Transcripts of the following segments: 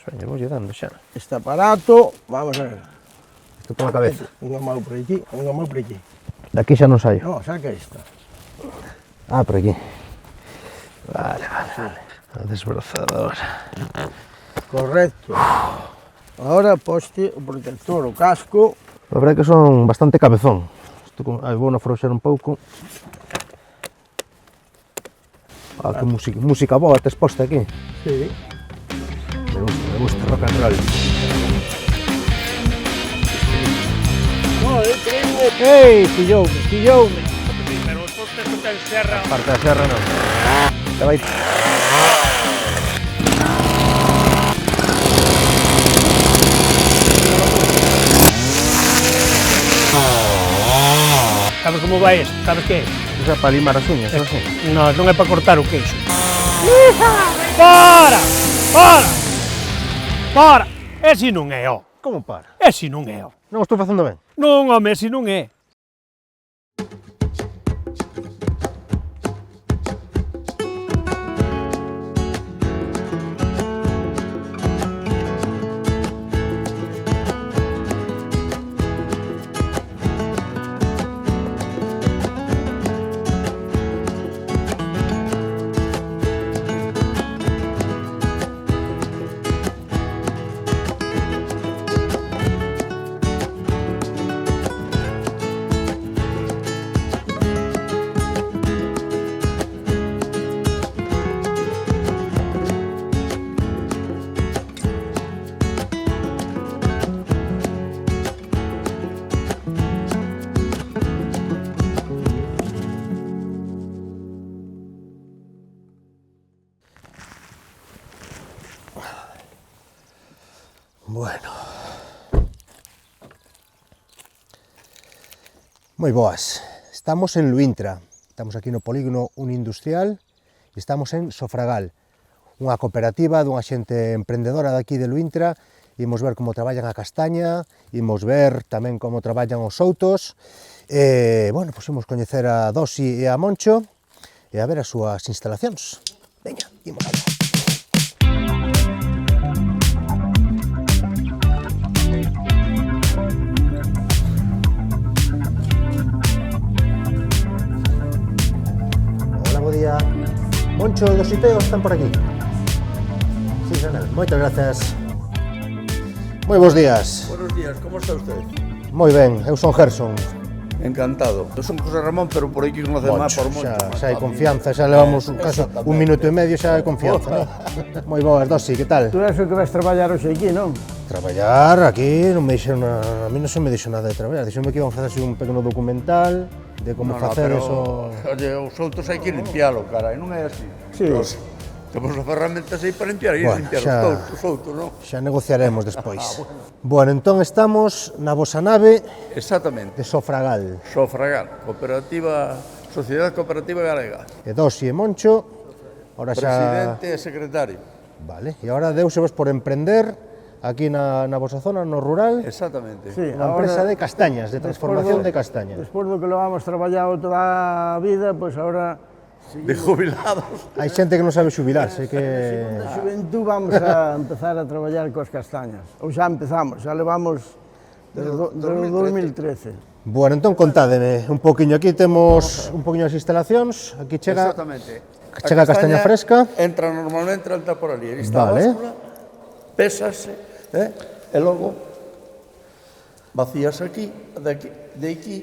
Veña, voulle dando xa. Este aparato, vamos a ver. Isto pola cabeza. Unha mão por aquí, unha mão por aquí. Daqui xa non saio. No, saca esta. Ah, por aquí. Vale. A desbrozadora. Correcto. Ahora poste o protector, o casco. A verdade que son bastante cabezón. Vou afrouxar un pouco. Ah, que música boa tes posta aquí. Sí. Me gusta rock and roll. Ei, pilloume. Pero os postes non ten serra. Parte da serra non. Te vai. Sabes como vai isto? Sabes que é? Iso é para limar as uñas, non sei. Non é para cortar o queixo. Para! Ese non é, ó. Como para? Ese non é, ó. Non o estou facendo ben. Non, home, ese non é. Bueno. Moi boas. Estamos en Luintra. Estamos aquí no polígono Unindustrial e estamos en Sofragal, unha cooperativa dunha xente emprendedora daqui de Luintra. Imos ver como traballan a castaña, imos ver tamén como traballan os outos. Bueno, pois imos coñecer a Dosi e a Moncho e a ver as súas instalacións. Veña, imos alá. Día. Moncho e Dositeo están por aquí. Sí, Sanel, moitas grazas. Moi bons días. Buenos días, como está usted? Moi ben, eu son Gerson. Encantado. Eu son José Ramón, pero por aquí conoce máis por Moncho. Xa hai confianza, xa levamos un minuto e medio, xa hai confianza, non? Moi boas, Dosi, que tal? Tú eres o que vas traballar hoxe aquí, non? Traballar aquí, non me dixeron, a mí non se me dixo nada de traballar, dixonme que iban a facer un pequeno documental de como facer eso. Oye, os outros hai que limpialo, cara, e non é así. Sí. Temos as ferramentas aí para limpiar, e Bueno, limpiar xa- os outros, non? Xa negociaremos despois. Bueno, entón estamos na vosa nave Exactamente. de Sofragal. Sofragal, Cooperativa, Sociedade Cooperativa Galega. E Dosi e Moncho, ahora xa... Presidente e secretario. Vale, e agora deusevos por emprender aquí na vosa zona, no rural, Exactamente. Sí, unha empresa de castañas, de transformación de castañas. Despois do que lo hemos traballado toda a vida, pois agora De jubilados. Hai xente que non sabe xubilarse, que... na xuventud vamos a empezar a traballar coas castañas. Ou xa empezamos, xa levamos desde o 2013. Bueno, entón contádeme un poquinho, aquí temos un poquinho as instalacións, aquí chega Exactamente. chega a castaña fresca. Entra normalmente, entra por ali. Aí está Vale. a báscula, pésase, e logo vacías aquí, de aquí,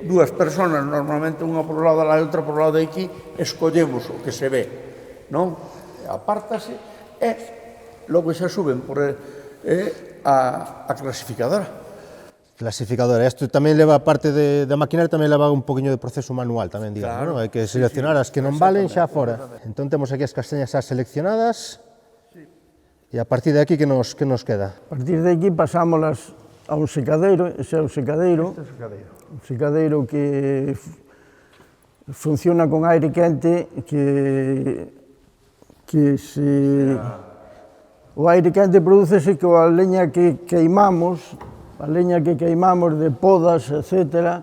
dúas personas, normalmente unha por lado da outra por lado de aquí, escollemos o que se ve, non? Apártase e logo xa suben por a clasificadora. Clasificadora, isto tamén leva parte da maquinaria, tamén leva un poquinho de proceso manual tamén, digamos, Claro. non? Hai que seleccionar as que non valen xa fora. Entón temos aquí as castañas xa seleccionadas, e a partir de aquí que nos queda? A partir de aquí pasámolas a un secadeiro, ese é o secadeiro. Un secadeiro que funciona con aire quente, que se... O aire quente prodúcese coa leña que queimamos de podas, etc.,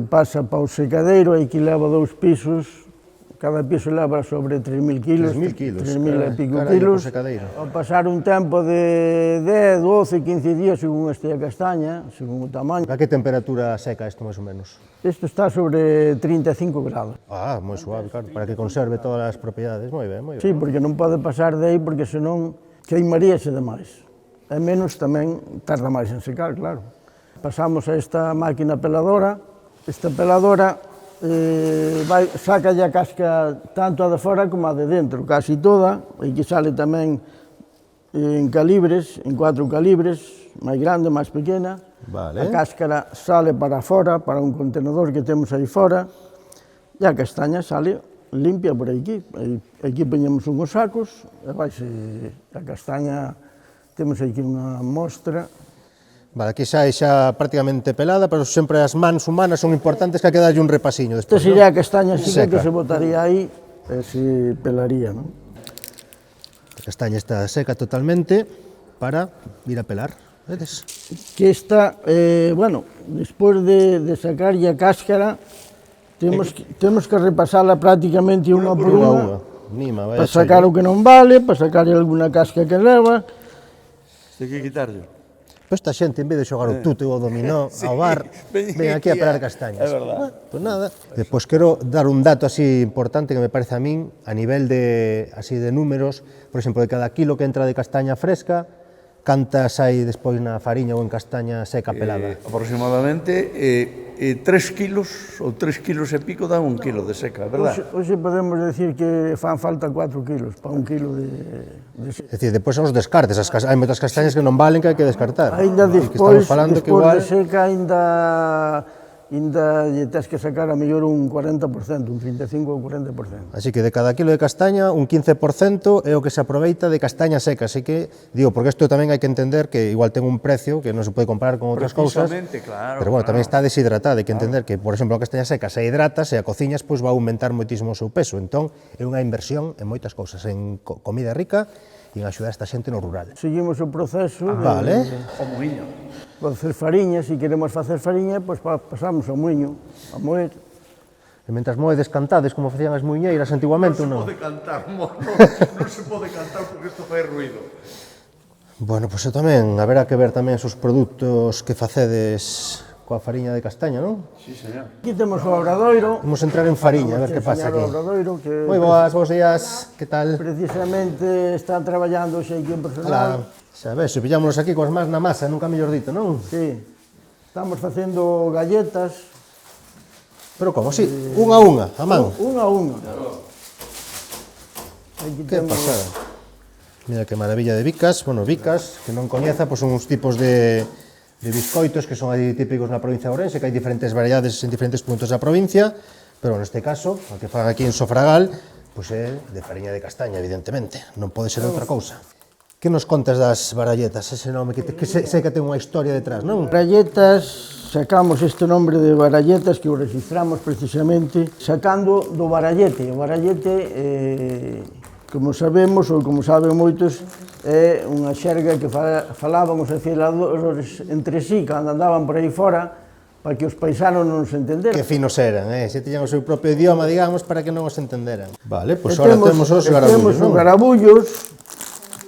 pasa para o secadeiro, aí que leva 2 pisos, Cada piso leva sobre 3.000 kilos. 3.000 kilos, 3.000 e pico carai, kilos. co secadeiro. Ao pasar un tempo de 10, 12, 15 días, según estea a castaña, según o tamaño. A que temperatura seca isto, máis ou menos? Isto está sobre 35 grados. Ah, moi suave, claro, para que conserve todas as propiedades. Moi ben, moi ben. Sí, porque non pode pasar de aí, porque senón queimaríase demais. E menos tamén tarda máis en secar, claro. Pasamos a esta máquina peladora. Esta peladora saca a casca tanto a de fora como a de dentro, casi toda. Aquí sale tamén en calibres, en 4 calibres, máis grande, máis pequena. Vale. A cáscara sale para fora, para un contenedor que temos aí fora, e a castaña sale limpia por aquí. Aquí poñemos unhos sacos, e vaise a castaña, temos aquí unha mostra. Vale, aquí xa prácticamente pelada, pero sempre as mans humanas son importantes, que hai que darlle un repasiño Esta despois, sería a castaña seca que Seca. se botaría aí e se pelaría, non? A castaña está seca totalmente para ir a pelar. Vedes? Que esta, bueno, despois de sacarlle a cáscara, temos que repasala prácticamente unha por unha, Nima, para sacar o que non vale, para sacar alguna casca que leva. Hai que quitarlo. Pero esta xente, en vez de xogar o tute ou o dominó ao bar, ven aquí a pelar castañas. É verdad. Pois nada. Despois quero dar un dato así importante que me parece a min, a nivel de números, por exemplo, de cada kilo que entra de castaña fresca, cantas hai despois na fariña ou en castaña seca pelada? Aproximadamente 3 kilos ou 3 kilos e pico dan 1 kilo de seca, verdad? Hoxe podemos decir que fan falta 4 kilos para 1 kilo de seca. É dicir, depois son os descartes, hai moitas castañas que non valen, que hai que descartar. Ainda Que despois, estamos falando que despois igual... de seca, ainda lle tens que sacar a mellor un 40%, un 35 ou 40%. Así que de cada kilo de castaña, un 15% é o que se aproveita de castaña seca. Así que, digo, porque isto tamén hai que entender que igual ten un precio que non se pode comparar con outras cousas. Precisamente, claro, Pero bueno, claro. tamén está deshidratada. Hai que entender que, por exemplo, a castaña seca se hidrata, se a cociñas, pois vai aumentar moitísimo o seu peso. Entón, é unha inversión en moitas cousas, en comida rica e en axudar a esta xente no rural. Seguimos o proceso Vale. O moinho. de facer fariña. Se queremos facer fariña, pois pasamos ao muiño, a moer. E mentras moedes cantades, como facían as muiñeiras antiguamente, ou non? Cantar, non se pode cantar porque isto fai ruido. Bueno, pois tamén, haberá que ver tamén os produtos que facedes coa fariña de castaña, non? Sí, señor. Aquí temos o obradoiro. Vamos a entrar en fariña, a ver que pasa aquí. O obradoiro que Moi boas, bons días, que tal? precisamente está traballando xe aquí en personal. Xa ves, se pillámonos aquí coas más na masa, nunca mellor dito, non? Sí. Estamos facendo galletas. Pero como, si, unha a unha, a man. Unha a unha. Aquí Que temos pasada. Mira que maravilla de bicas, bueno, bicas, que non coñeza, pois son uns tipos de biscoitos que son aí típicos na provincia de Ourense, que hai diferentes variedades en diferentes puntos da provincia, pero neste caso, o que fan aquí en Sofragal, pois é de fariña de castaña, evidentemente, non pode ser outra cousa. Que nos contas das baralletas, ese nome que sei que ten unha historia detrás, non? baralletas, sacamos este nombre de baralletas que o registramos precisamente sacando do barallete. O barallete, como sabemos, ou como saben moitos, é unha xerga que falaban os afiladores entre sí cando andaban por aí fora para que os paisanos non se entenderan. Que finos eran, se tiñan o seu propio idioma, digamos, para que non os entenderan. Vale, pois E agora temos os garabullos, Temos os non? garabullos,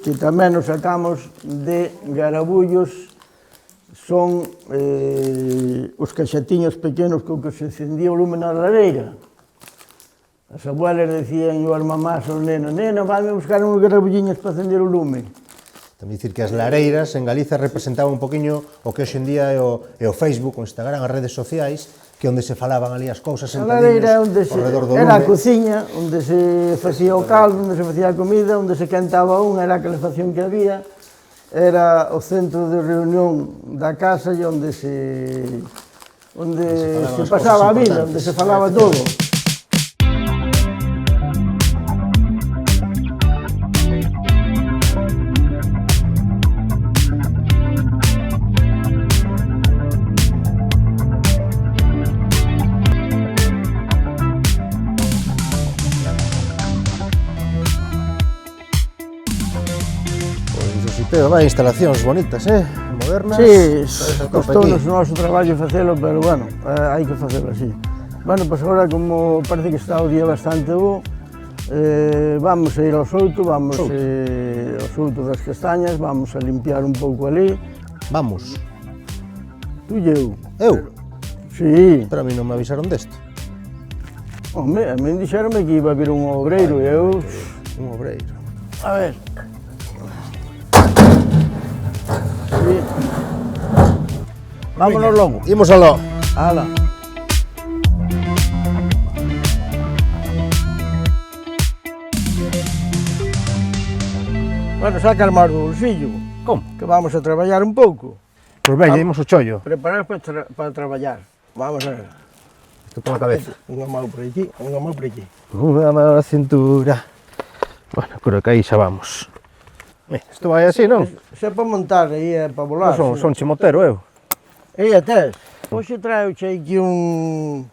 que tamén nos sacamos de garabullos, son os caxatiños pequenos con que se encendía o lume na lareira. As abuelas decían as mamás aos nenos, neno, vai buscar uns garabulliños para encender o lume. Tamén dicir que as lareiras en Galiza representaban un poquinho o que hoxe en día é o Facebook, o Instagram, as redes sociais, que onde se falaban ali as cousas A lareira sentadiños ao redor do era a lume. cociña, onde se facía o caldo, onde se facía a comida, onde se quentaba era a calefacción que había, era o centro de reunión da casa e onde se pasaba a vida, onde se falaba todo. Pero vai, instalacións bonitas, modernas. Sí, Aquí. costounos o noso traballo facelo, pero bueno, hai que facelo así. Bueno, pois agora como parece que está o día bastante bo, vamos a ir ao souto, vamos ao souto das castañas, vamos a limpiar un pouco ali. Vamos. Tú e eu. Eu? Sí. Pero a mí non me avisaron desto. Home, a mí dixeronme que iba a vir un obreiro e eu... Un obreiro. A ver. Sí. Vámonos logo. Imos aló. Ala. Bueno, saca el mar do bolsillo. Como? Que vamos a traballar un pouco. Pois veña, imos o chollo. Preparados para traballar. Vamos a ver. Isto pola cabeza. Unha mão por aquí, unha mão por aquí. Unha mão na cintura. Bueno, creo que aí xa vamos. Isto vai así, non? Se é para montar aí, é para volar. Son chimotero, eu. E atés. Hoxe traeuche aquí un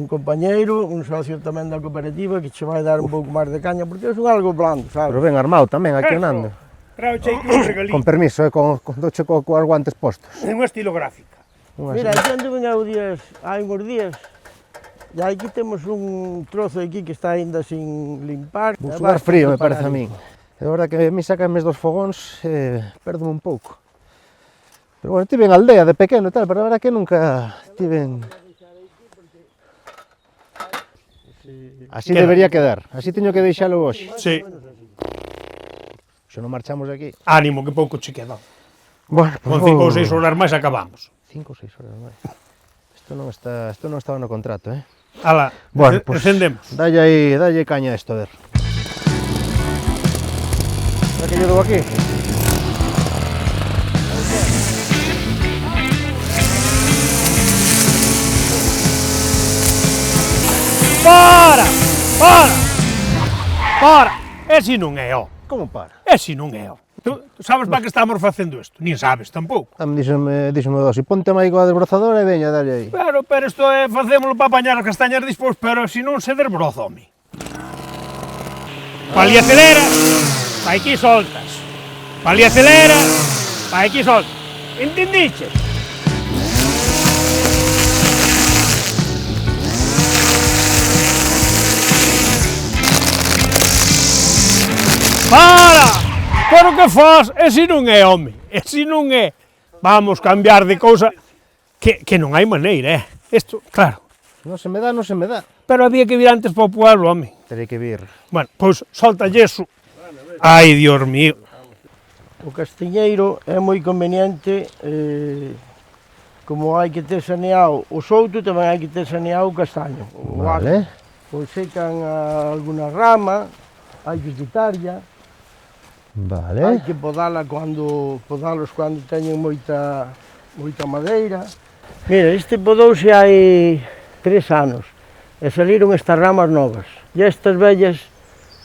compañeiro, un socio tamén da cooperativa que che vai dar un pouco máis de caña, porque é algo blando, sabes? Pero ben armado tamén, aquí o Nando. Trago che aquí un regalín. Con permiso, doche coas guantes postos. É unha estilográfica. Mira, aquí anduve hai uns días, e aquí temos un trozo aquí que está ainda sin limpar. Vou sudar frío, me parece a min. É verdade que a mí sacanme dos fogóns, perdome un pouco. Pero bueno, tive en aldea de pequeno e tal, pero a verdade que nunca tive... Así debería quedar, así teño que deixalo hoxe. Sí. Se non marchamos de aquí... Ánimo, que pouco che queda. Bueno, Con 5 ou 6 horas máis acabamos. 5 ou 6 horas máis. Isto non estaba no contrato, eh? Ala, Bueno, pues, encendemos. dalle aí caña a isto, a ver. Será que lle dou aquí? Para! Para! Para! Ese non é, ó. Como para? Ese non é, ó. Tú sabes para que estamos facendo isto? Nin sabes tampouco. Díxome dosi, ponte máis coa desbrozadora e veña, dalle aí. Pero isto é facémolo para apañar as castañas despois, pero se non se desbroza, home. Pali acelera, pa aquí soltas. Pali acelera, pa aquí soltas. Entendiches? Para! Pero que faz? Ese non é, home. Ese non é. Vamos cambiar de cousa que non hai maneira, Isto, claro. Non se me dá, non se me dá. Pero había que vir antes para o pueblo, home. Terei que vir. Bueno, pois solta yeso. Ai, Dios mío. O castiñeiro é moi conveniente, como hai que ter saneado o souto, tamén hai que ter saneado o castaño. O Vale. Pois secan alguna rama, hai que quitarlla, Vale. hai que podalos cando teñen moita madeira. Mira, este podouse hai 3 anos e saliron estas ramas novas e estas vellas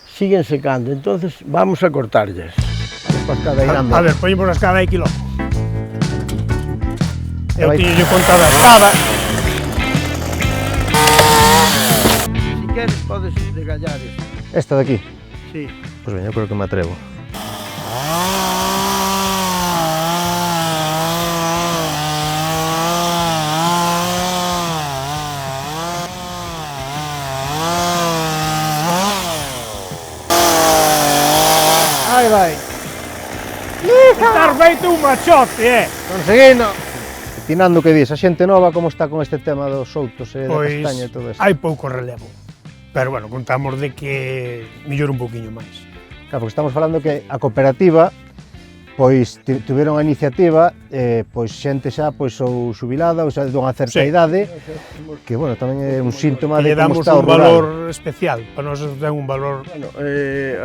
siguen secando, entonces vamos a cortarlles. Coas cadeirando. A ver, poñemos a escada aí quiló. Eu tiño contada a escada. Si queres podes desgallar isto. Esta de aquí. Sí. Pois veña, eu creo que me atrevo. Aí vai. Estás feito un machote, Conseguino. Tinando que dis, a xente nova como está con este tema dos soutos e da Pois castaña e todo isto. hai pouco relevo. Pero bueno, contamos de que mellor un pouquiño máis. Claro, porque estamos falando que a cooperativa pois tiveron a iniciativa, pois xente xa pois ou xubilada ou xa de unha certa Sí. idade, que bueno, tamén é un síntoma Que lle de como damos está o un rural. valor especial. Para nós ten un valor Bueno,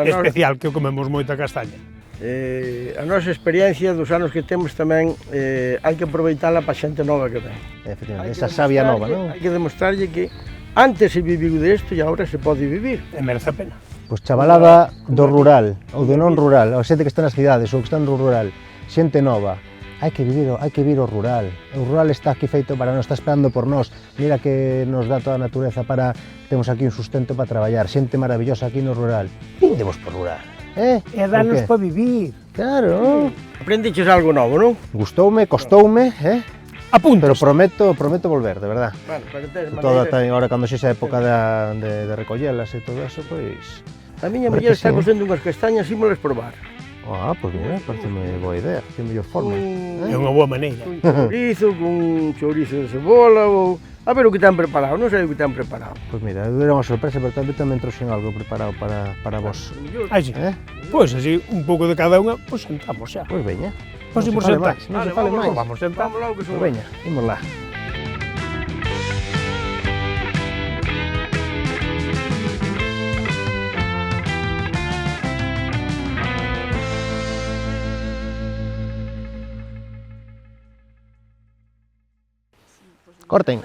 especial, que comemos moita castaña. a nosa experiencia dos anos que temos tamén hai que aproveitala para xente nova que ven. Efectivamente, esa savia nova, non? Hai que demostrarlle que antes se viviu desto e agora se pode vivir. E merece a pena. Pois chavalada do rural, ou do non rural, ou xente que está nas cidades, ou que está no rural, xente nova, hai que vivir o rural. O rural está aquí feito para nós, está esperando por nós. Mira que nos dá toda a natureza para... Temos aquí un sustento para traballar, xente maravillosa aquí no rural. Vindemos por rural, E danos para vivir. Claro, Aprendiches algo novo, non? gustoume, costoume, Apuntas. Pero prometo volver, de verdad. Bueno, para que tes Toda maneira. tamén agora cando sexa a época de recollelas e todo eso, pois... A miña Hombre, muller que está sí, cosendo unhas castañas, ímolas probar. Pois mira, parece boa idea, que mellor forma. É unha boa maneira. Con chourizo de cebola ou... A ver o que te han preparado, non sei o que te han preparado. Pois mira, era unha sorpresa, pero tamén trouxen algo preparado para vos. Así. Pois así, un pouco de cada unha, pois sentamos xa. Pois veña. Pois Non se imos fale sentar. máis, non se fale máis. Vamos sentar. Vamos lá o que Pois son. veña, imos lá. Corten.